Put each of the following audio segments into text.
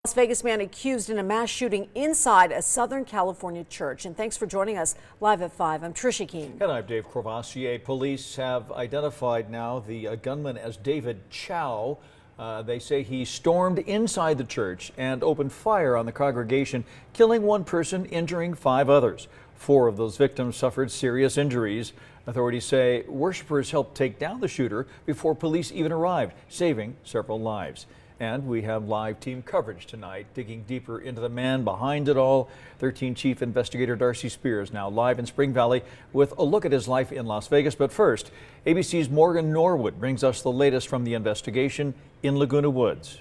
Las Vegas man accused in a mass shooting inside a Southern California church. And thanks for joining us live at 5. I'm Trisha Keene. And I'm Dave Courvoisier. Police have identified now the gunman as David Chou. They say he stormed inside the church and opened fire on the congregation, killing one person, injuring 5 others. 4 of those victims suffered serious injuries. Authorities say worshipers helped take down the shooter before police even arrived, saving several lives. And we have live team coverage tonight, digging deeper into the man behind it all. 13 Chief Investigator Darcy Spears now live in Spring Valley with a look at his life in Las Vegas. But first, ABC's Morgan Norwood brings us the latest from the investigation in Laguna Woods.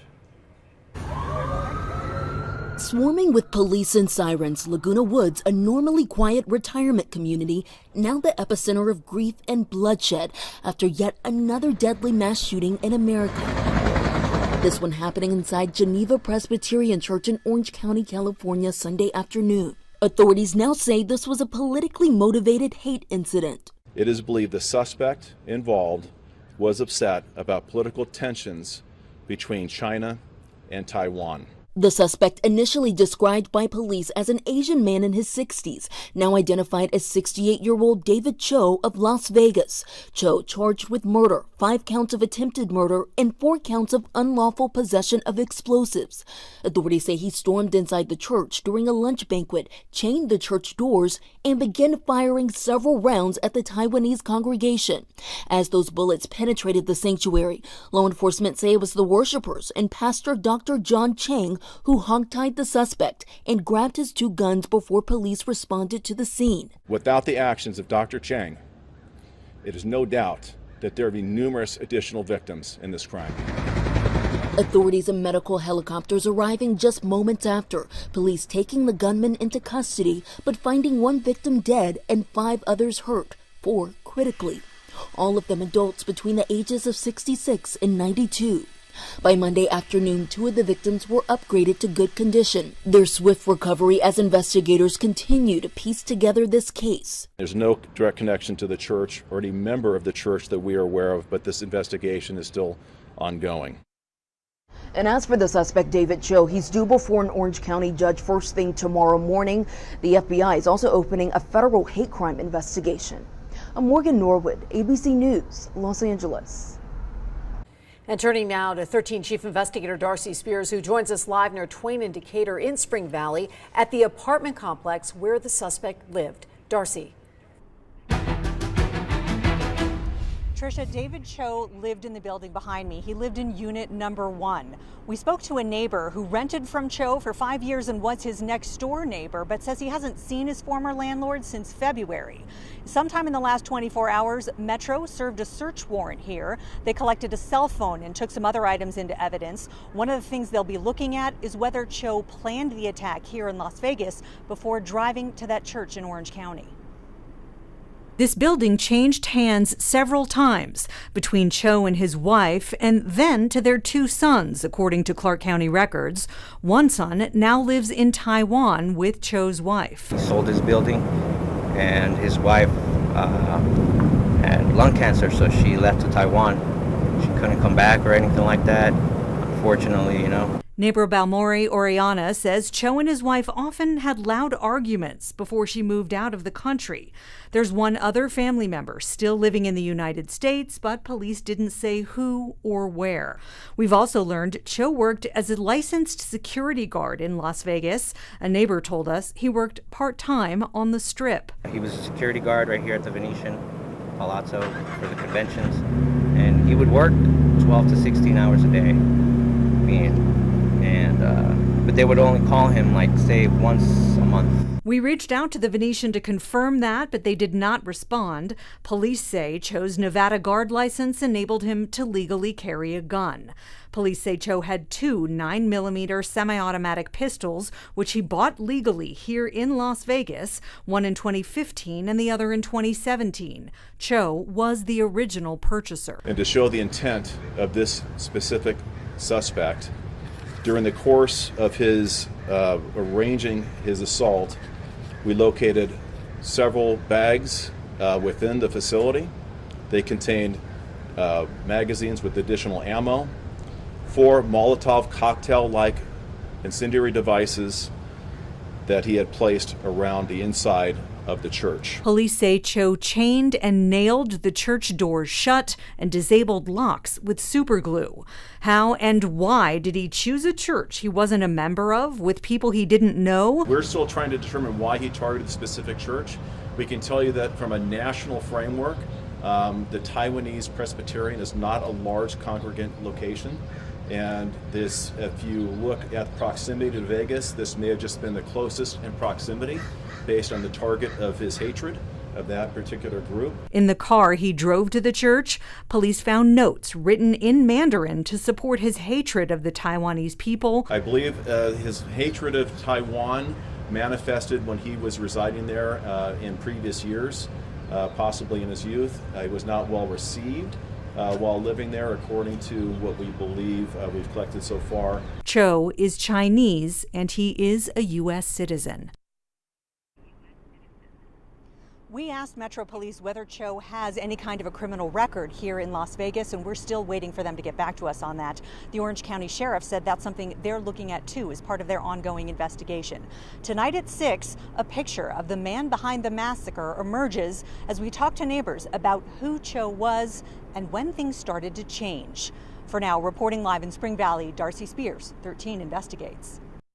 Swarming with police and sirens, Laguna Woods, a normally quiet retirement community, now the epicenter of grief and bloodshed after yet another deadly mass shooting in America. This one happening inside Geneva Presbyterian Church in Orange County, California, Sunday afternoon. Authorities now say this was a politically motivated hate incident. It is believed the suspect involved was upset about political tensions between China and Taiwan. The suspect, initially described by police as an Asian man in his 60s, now identified as 68-year-old David Chou of Las Vegas. Chou charged with murder, 5 counts of attempted murder, and 4 counts of unlawful possession of explosives. Authorities say he stormed inside the church during a lunch banquet, chained the church doors, and began firing several rounds at the Taiwanese congregation. As those bullets penetrated the sanctuary, law enforcement say it was the worshipers and Pastor Dr. John Chang who hogtied the suspect and grabbed his 2 guns before police responded to the scene. Without the actions of Dr. Chang, it is no doubt that there will be numerous additional victims in this crime. Authorities and medical helicopters arriving just moments after, police taking the gunman into custody, but finding 1 victim dead and 5 others hurt, 4 critically. All of them adults between the ages of 66 and 92. By Monday afternoon, 2 of the victims were upgraded to good condition. Their swift recovery as investigators continue to piece together this case. There's no direct connection to the church or any member of the church that we are aware of, but this investigation is still ongoing. And as for the suspect, David Chou, he's due before an Orange County judge first thing tomorrow morning. The FBI is also opening a federal hate crime investigation. I'm Morgan Norwood, ABC News, Los Angeles. And turning now to 13 Chief Investigator Darcy Spears, who joins us live near Twain and Decatur in Spring Valley at the apartment complex where the suspect lived. Darcy. Tricia, David Chou lived in the building behind me. He lived in unit number 1. We spoke to a neighbor who rented from Chou for 5 years and was his next door neighbor, but says he hasn't seen his former landlord since February. Sometime in the last 24 hours, Metro served a search warrant here. They collected a cell phone and took some other items into evidence. One of the things they'll be looking at is whether Chou planned the attack here in Las Vegas before driving to that church in Orange County. This building changed hands several times between Chou and his wife and then to their 2 sons, according to Clark County records. One son now lives in Taiwan with Chou's wife. He sold his building and his wife had lung cancer, so she left to Taiwan. She couldn't come back or anything like that, unfortunately, you know. Neighbor Balmori Oriana says Chou and his wife often had loud arguments before she moved out of the country. There's one other family member still living in the United States, but police didn't say who or where. We've also learned Chou worked as a licensed security guard in Las Vegas. A neighbor told us he worked part-time on the Strip. He was a security guard right here at the Venetian Palazzo for the conventions, and he would work 12 to 16 hours a day. But they would only call him, like, say, once a month. We reached out to the Venetian to confirm that, but they did not respond. Police say Chou's Nevada guard license enabled him to legally carry a gun. Police say Chou had 2 9mm semi-automatic pistols, which he bought legally here in Las Vegas, one in 2015 and the other in 2017. Chou was the original purchaser. And to show the intent of this specific suspect, during the course of his arranging his assault, we located several bags within the facility. They contained magazines with additional ammo, 4 Molotov cocktail-like incendiary devices that he had placed around the inside of the church. Police say Chou chained and nailed the church doors shut and disabled locks with super glue. How and why did he choose a church he wasn't a member of with people he didn't know? We're still trying to determine why he targeted a specific church. We can tell you that from a national framework, the Taiwanese Presbyterian is not a large congregant location. And this, if you look at proximity to Vegas, this may have just been the closest in proximity based on the target of his hatred of that particular group. In the car he drove to the church, police found notes written in Mandarin to support his hatred of the Taiwanese people. I believe his hatred of Taiwan manifested when he was residing there in previous years, possibly in his youth. He was not well received while living there, according to what we believe we've collected so far. Chou is Chinese and he is a U.S. citizen. We asked Metro Police whether Chou has any kind of a criminal record here in Las Vegas, and we're still waiting for them to get back to us on that. The Orange County Sheriff said that's something they're looking at too as part of their ongoing investigation. Tonight at 6, a picture of the man behind the massacre emerges as we talk to neighbors about who Chou was and when things started to change. For now, reporting live in Spring Valley, Darcy Spears, 13 Investigates.